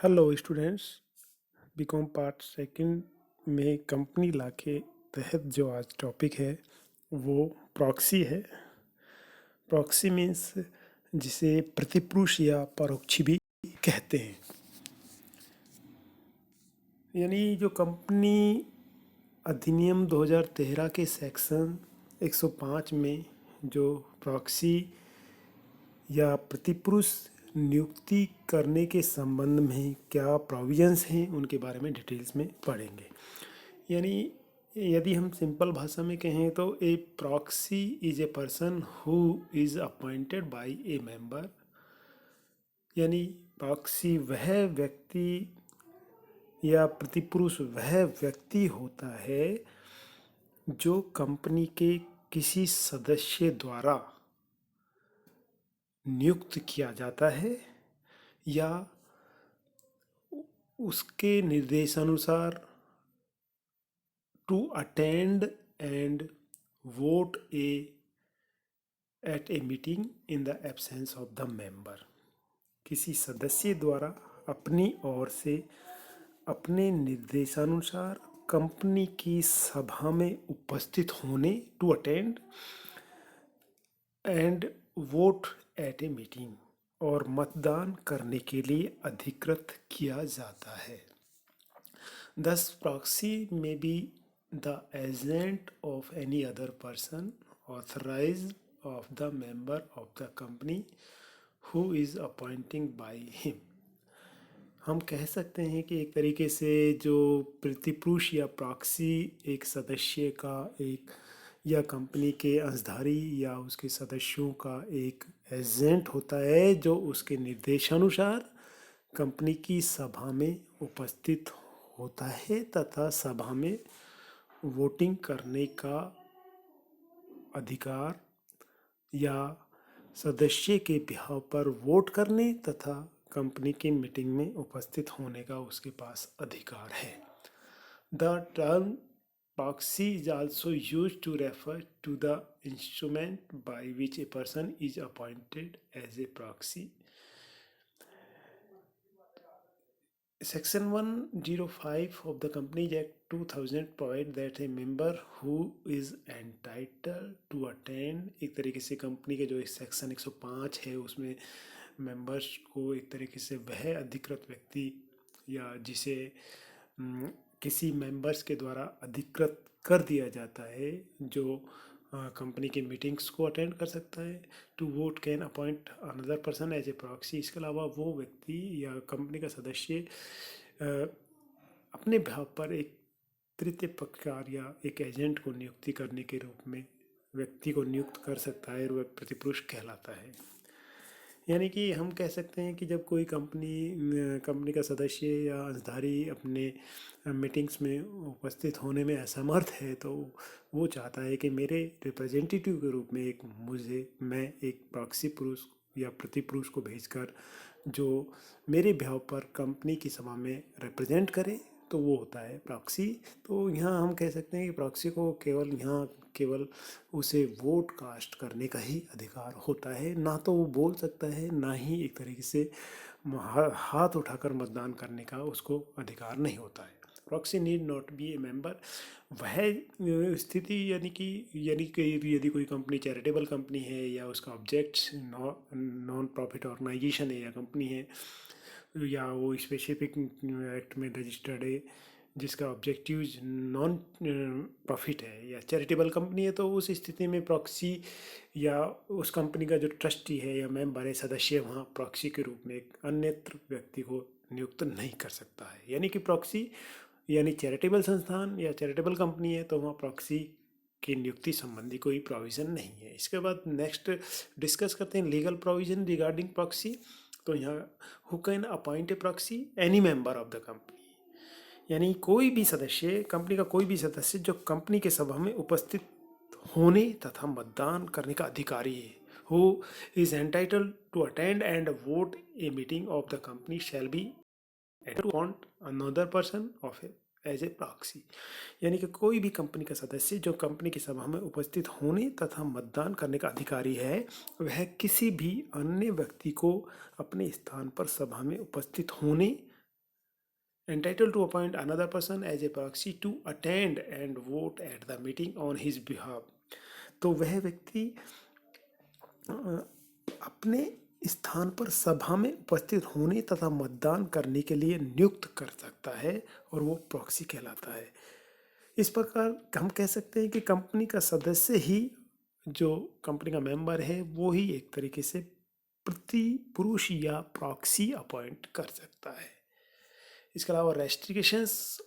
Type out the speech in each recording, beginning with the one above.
Hello students. BCom part second में company law के तहत जो आज टॉपिक है वो प्रॉक्सी है। प्रॉक्सी मीन्स जिसे प्रतिपुरुष या परोक्षी भी कहते हैं। यानी जो कंपनी अधिनियम 2013 के सेक्शन 105 में जो प्रॉक्सी या प्रतिपुरुष नियुक्ति करने के संबंध में क्या प्रोविजंस हैं उनके बारे में डिटेल्स में पढ़ेंगे। यानी यदि हम सिंपल भाषा में कहें तो a proxy is a person who is appointed by a member. यानी प्रॉक्सी वह व्यक्ति या प्रतिपुरुष वह व्यक्ति होता है जो कंपनी के किसी सदस्य द्वारा नियुक्त किया जाता है या उसके निर्देशानुसार to attend and vote at a meeting in the absence of the member. किसी सदस्य द्वारा अपनी ओर से अपने निर्देशानुसार कंपनी की सभा में उपस्थित होने to attend and vote at a meeting और मतदान करने के लिए अधिकृत किया जाता है। Thus, proxy may be the agent of any other person authorized of the member of the company who is appointing by him। हम कह सकते हैं कि एक तरीके से जो प्रतिपुरुष या प्रॉक्सी एक सदस्य का एक या कंपनी के अंशधारी या उसके सदस्यों का एक एजेंट होता है जो उसके निर्देशानुसार कंपनी की सभा में उपस्थित होता है तथा सभा में वोटिंग करने का अधिकार या सदस्य के बिहाव पर वोट करने तथा कंपनी की मीटिंग में उपस्थित होने का उसके पास अधिकार है। The term proxy is also used to refer to the instrument by which a person is appointed as a proxy। Section 105 of the Companies Act 2000 provide that a member who is entitled to attend, एक तरीके से company के जो एक section 105 है उसमें members को एक तरीके से वह अधिकृत व्यक्ति या जिसे किसी मेंबर्स के द्वारा अधिकृत कर दिया जाता है जो कंपनी की मीटिंग्स को अटेंड कर सकता है। To vote can appoint another person as a proxy. इसके अलावा वो व्यक्ति या कंपनी का सदस्य अपने भाव पर एक तृतीय पक्षकार या एक एजेंट को नियुक्ति करने के रूप में व्यक्ति को नियुक्त कर सकता है और वह प्रतिपुरुष कहलाता है। यानी कि हम कह सकते हैं कि जब कोई कंपनी का सदस्य या अंशधारी अपने मीटिंग्स में उपस्थित होने में असमर्थ है तो वो चाहता है कि मेरे रिप्रेजेंटेटिव के रूप में मैं एक प्रॉक्सी पुरुष या प्रतिपुरुष को भेजकर जो मेरे बिहाव पर कंपनी की सभा में रिप्रेजेंट करे तो वो होता है प्रॉक्सी। तो यहाँ हम कह सकते हैं कि प्रॉक्सी को केवल उसे वोट कास्ट करने का ही अधिकार होता है, ना तो वो बोल सकता है ना ही एक तरीके से हाथ उठाकर मतदान करने का उसको अधिकार नहीं होता है। Proxy need not be A member. वह स्थिति यानी कि यदि कोई कंपनी चैरिटेबल कंपनी है या उसका ऑब्जेक्ट नॉन प्रॉफिट ऑर्गेनाइजेशन है या कंपनी है या वो स्पेसिफिक एक्ट में रजिस्टर्ड है जिसका ऑब्जेक्टिव नॉन प्रॉफिट है या चैरिटेबल कंपनी है, तो उस स्थिति में प्रॉक्सी या उस कंपनी का जो ट्रस्टी है या मेंबर है सदस्य वहाँ प्रॉक्सी के रूप में एक अन्यत्र व्यक्ति को नियुक्त नहीं कर सकता है। यानी कि प्रॉक्सी यानी चैरिटेबल संस्थान या चैरिटेबल कंपनी है तो वहाँ प्रॉक्सी की नियुक्ति संबंधी कोई प्रोविज़न नहीं है। इसके बाद नेक्स्ट डिस्कस करते हैं लीगल प्रोविज़न रिगार्डिंग प्रॉक्सी। तो यहाँ who can appoint a proxy any member of the company. यानी कोई भी सदस्य कंपनी का कोई भी सदस्य जो कंपनी के सभा में उपस्थित होने तथा मतदान करने का अधिकारी है। Who is entitled to attend and vote a meeting of the company shall be appoint another person of as a proxy. यानी कि कोई भी कंपनी का सदस्य जो कंपनी की सभा में उपस्थित होने तथा मतदान करने का अधिकारी है वह किसी भी अन्य व्यक्ति को अपने स्थान पर सभा में उपस्थित होने entitled to appoint another person as a proxy to attend and vote at the meeting on his behalf. तो वह व्यक्ति अपने स्थान पर सभा में उपस्थित होने तथा मतदान करने के लिए नियुक्त कर सकता है और वो प्रॉक्सी कहलाता है। इस प्रकार हम कह सकते हैं कि कंपनी का सदस्य ही, जो कंपनी का मेंबर है, वो ही एक तरीके से प्रतिपुरुष या प्रॉक्सी अपॉइंट कर सकता है। इसके अलावा रेस्ट्रिक्शंस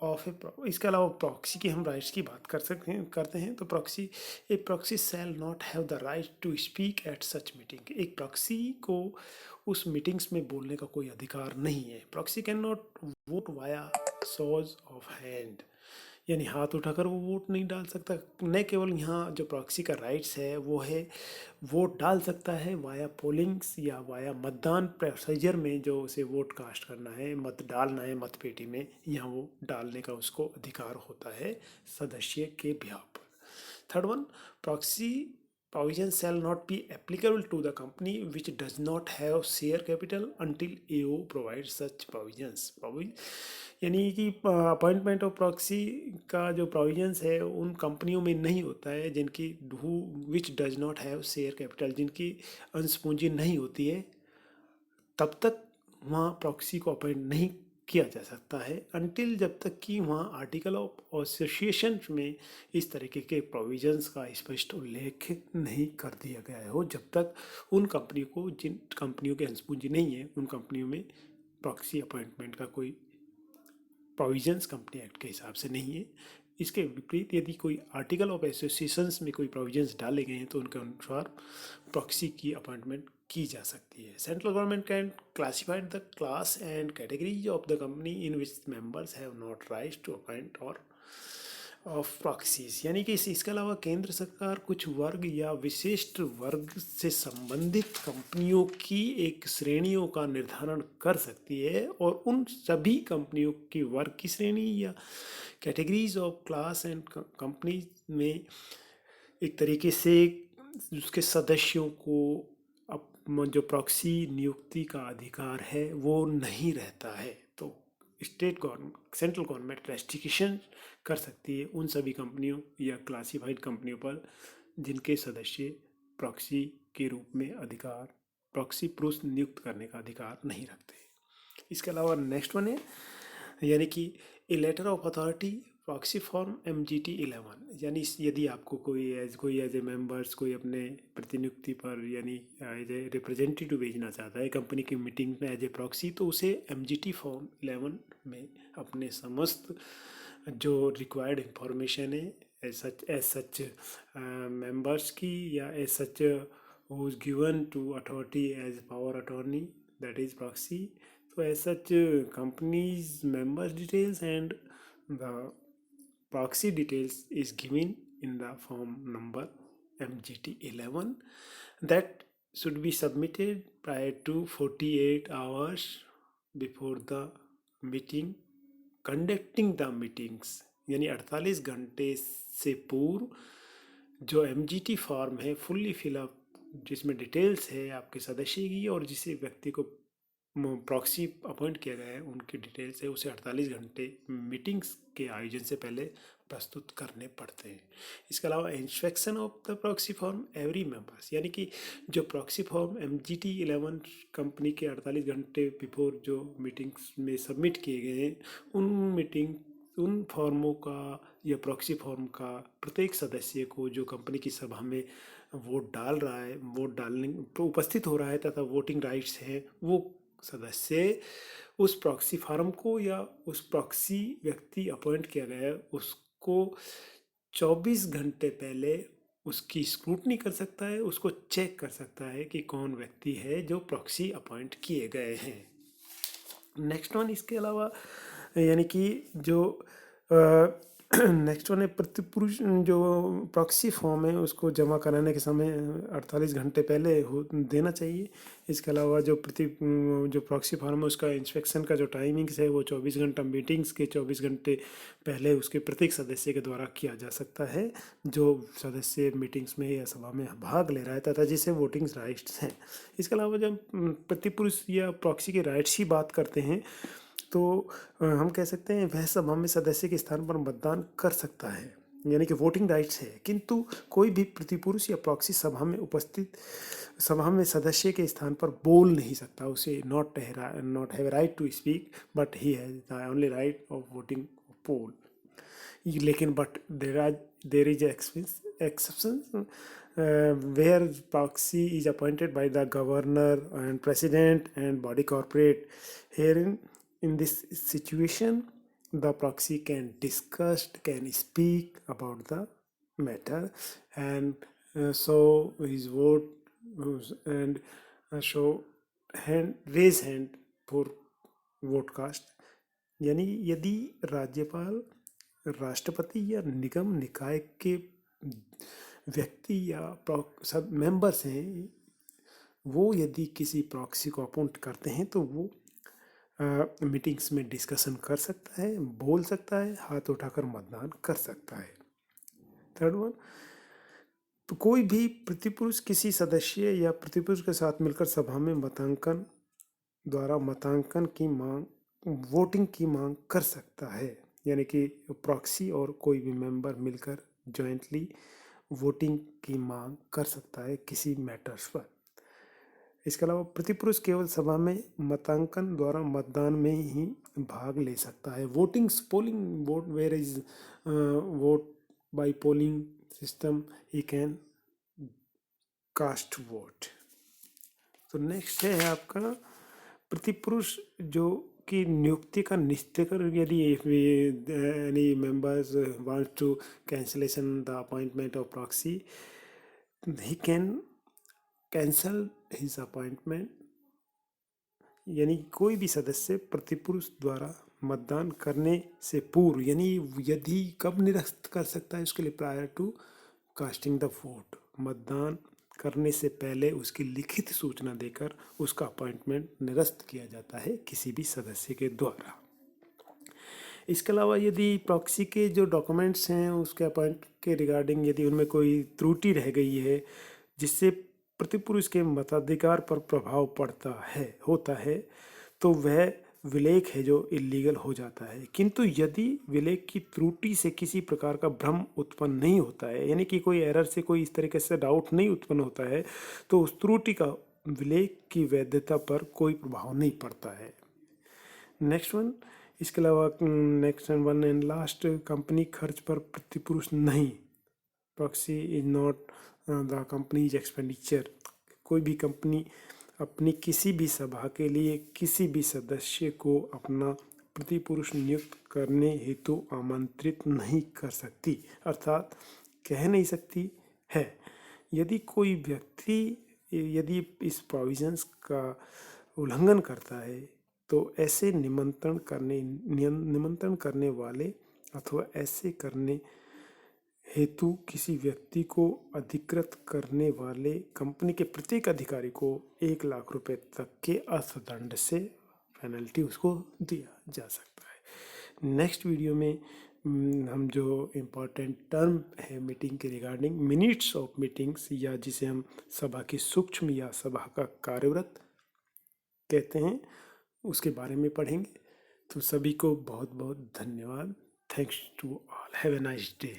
ऑफ इसके अलावा प्रॉक्सी की हम राइट्स की बात करते हैं तो proxy shall not have the right to speak at such meeting. एक प्रॉक्सी को उस मीटिंग्स में बोलने का कोई अधिकार नहीं है। Proxy can not vote via shows of hand, यानी हाथ उठाकर वो वोट नहीं डाल सकता। न केवल यहाँ जो प्रॉक्सी का राइट्स है वो है वोट डाल सकता है वाया पोलिंग्स या वाया मतदान प्रोसीजर में, जो उसे वोट कास्ट करना है, मत डालना है मत पेटी में, यहाँ वो डालने का उसको अधिकार होता है सदस्य के बिहाफ पर। Third one, proxy provisions shall not be applicable to the company which does not have share capital until AO provides such provisions। यानी कि अपॉइंटमेंट ऑफ प्रॉक्सी का जो प्रोविजंस है उन कंपनियों में नहीं होता है जिनकी which does not have share capital, जिनकी अंश पूंजी नहीं होती है, तब तक वहाँ प्रॉक्सी को अपॉइंट नहीं किया जा सकता है अनटिल, जब तक कि वहाँ आर्टिकल ऑफ एसोसिएशन में इस तरीके के प्रोविजंस का स्पष्ट उल्लेख नहीं कर दिया गया हो। जब तक उन कंपनियों को, जिन कंपनियों के अंश पूंजी नहीं है, उन कंपनियों में प्रॉक्सी अपॉइंटमेंट का कोई प्रोविजंस कंपनी एक्ट के हिसाब से नहीं है। इसके विपरीत यदि कोई आर्टिकल ऑफ एसोसिएशंस में कोई प्रोविजंस डाले गए हैं तो उनके अनुसार प्रॉक्सी की अपॉइंटमेंट की जा सकती है। Central government can classified the class and categories of the company in which members have not right to appoint और ऑफ प्रॉक्सीज, यानी कि इसके अलावा केंद्र सरकार कुछ वर्ग या विशिष्ट वर्ग से संबंधित कंपनियों की एक श्रेणियों का निर्धारण कर सकती है और उन सभी कंपनियों की वर्ग की श्रेणी या categories of class and company में एक तरीके से उसके सदस्यों को जो प्रॉक्सी नियुक्ति का अधिकार है वो नहीं रहता है। तो सेंट्रल गवर्नमेंट रेस्ट्रिक्शन कर सकती है उन सभी कंपनियों या क्लासिफाइड कंपनियों पर जिनके सदस्य प्रॉक्सी के रूप में प्रॉक्सी पुरुष नियुक्त करने का अधिकार नहीं रखते। इसके अलावा नेक्स्ट वन है, यानी कि a letter of authority proxy form MGT 11, यानी यदि आपको कोई एज ए मेंबर्स कोई अपने प्रतिनियुक्ति पर यानी एज ए रिप्रेजेंटेटिव भेजना चाहता है कंपनी की मीटिंग में एज ए प्रॉक्सी, तो उसे MGT फॉर्म 11 में अपने समस्त जो रिक्वायर्ड इंफॉर्मेशन है एज सच मेंबर्स की या as such who is given to authority as power attorney, that is proxy. तो as such companies members details and the proxy details is given in the form number MGT 11 that should be submitted prior to 48 hours before the meeting conducting the meetings, यानी 48 घंटे से पूर्व जो MGT form है fully fill up, जिसमें details है आपके सदस्य की और जिसे व्यक्ति को प्रॉक्सी अपॉइंट किया गया है उनकी डिटेल्स है, उसे 48 घंटे मीटिंग्स के आयोजन से पहले प्रस्तुत करने पड़ते हैं। इसके अलावा inspection of the proxy form every members, यानी कि जो प्रॉक्सी फॉर्म MGT 11 कंपनी के 48 घंटे बिफोर जो मीटिंग्स में सबमिट किए गए हैं उन फॉर्मों का या प्रॉक्सी फॉर्म का प्रत्येक सदस्य को जो कंपनी की सभा में वोट डाल रहा है, वोट डालने उपस्थित हो रहा है तथा वोटिंग राइट्स हैं, वो सदस्य उस प्रॉक्सी फार्म को या उस प्रॉक्सी व्यक्ति अपॉइंट किया गया है उसको 24 घंटे पहले उसकी स्क्रूटनी कर सकता है, उसको चेक कर सकता है कि कौन व्यक्ति है जो प्रॉक्सी अपॉइंट किए गए हैं। नेक्स्ट वन, इसके अलावा यानी कि जो नेक्स्ट वन है प्रतिपुरुष जो प्रॉक्सी फॉर्म है उसको जमा कराने के समय 48 घंटे पहले देना चाहिए। इसके अलावा जो प्रॉक्सी फॉर्म है उसका इंस्पेक्शन का जो टाइमिंग्स है वो 24 घंटा मीटिंग्स के 24 घंटे पहले उसके प्रत्येक सदस्य के द्वारा किया जा सकता है जो सदस्य मीटिंग्स में या सभा में भाग ले रहा है तथा जिसे वोटिंग राइट्स हैं। इसके अलावा जब प्रतिपुरुष या प्रॉक्सी के राइट्स की बात करते हैं तो हम कह सकते हैं वह सभा में सदस्य के स्थान पर मतदान कर सकता है, यानी कि वोटिंग राइट्स है, किंतु कोई भी प्रतिपुरुष या प्रॉक्सी सभा में सदस्य के स्थान पर बोल नहीं सकता। उसे not have right to speak, but he has the only right of voting poll. लेकिन but there is exception where proxy is appointed by the governor and president and body corporate. Here in this situation, the proxy can speak about the matter, and show his vote, and show raise hand for vote cast. यानी यदि राज्यपाल, राष्ट्रपति या निगम निकाय के व्यक्ति या सब मेंबर्स हैं, वो यदि किसी प्रॉक्सी को अपॉइंट करते हैं तो वो मीटिंग्स में डिस्कशन कर सकता है, बोल सकता है, हाथ उठाकर मतदान कर सकता है। थर्ड वन, तो कोई भी प्रतिपुरुष किसी सदस्य या प्रतिपुरुष के साथ मिलकर सभा में मतांकन की मांग, वोटिंग की मांग कर सकता है। यानी कि प्रॉक्सी और कोई भी मेंबर मिलकर जॉइंटली वोटिंग की मांग कर सकता है किसी मैटर्स पर। इसके अलावा प्रतिपुरुष केवल सभा में मतांकन द्वारा मतदान में ही भाग ले सकता है। Polling vote where is vote by polling system he can cast vote. तो नेक्स्ट है आपका प्रतिपुरुष जो की नियुक्ति का निश्चयकरण। यदि any members want to cancellation the appointment of proxy, he can cancel his appointment. यानी कोई भी सदस्य प्रतिपुरुष द्वारा मतदान करने से पूर्व, यानी यदि कब निरस्त कर सकता है उसके लिए, prior to casting the vote, मतदान करने से पहले उसकी लिखित सूचना देकर उसका अपॉइंटमेंट निरस्त किया जाता है किसी भी सदस्य के द्वारा। इसके अलावा यदि प्रॉक्सी के जो डॉक्यूमेंट्स हैं उसके अपॉइंट के रिगार्डिंग यदि उनमें कोई त्रुटि रह गई है जिससे प्रतिपुरुष के मताधिकार पर प्रभाव होता है, तो वह विलेख है जो इलीगल हो जाता है। किंतु यदि विलेख की त्रुटि से किसी प्रकार का भ्रम उत्पन्न नहीं होता है, यानी कि कोई एरर से कोई इस तरीके से डाउट नहीं उत्पन्न होता है, तो उस त्रुटि का विलेख की वैधता पर कोई प्रभाव नहीं पड़ता है। नेक्स्ट वन, इसके अलावा next one and last, company खर्च पर प्रतिपुरुष नहीं। Proxy is not the companies expenditure. कोई भी कंपनी अपनी किसी भी सभा के लिए किसी भी सदस्य को अपना प्रतिपुरुष नियुक्त करने हेतु आमंत्रित नहीं कर सकती, अर्थात कह नहीं सकती है। यदि कोई व्यक्ति यदि इस प्रोविजंस का उल्लंघन करता है तो ऐसे निमंत्रण करने वाले अथवा ऐसे करने हेतु किसी व्यक्ति को अधिकृत करने वाले कंपनी के प्रत्येक अधिकारी को 1 लाख रुपए तक के अर्थदंड से पेनल्टी उसको दिया जा सकता है। नेक्स्ट वीडियो में हम जो इम्पोर्टेंट टर्म है मीटिंग के रिगार्डिंग, मिनट्स ऑफ मीटिंग्स, या जिसे हम सभा की सूक्ष्म या सभा का कार्यव्रत कहते हैं, उसके बारे में पढ़ेंगे। तो सभी को बहुत बहुत धन्यवाद। Thanks to all, have a nice day.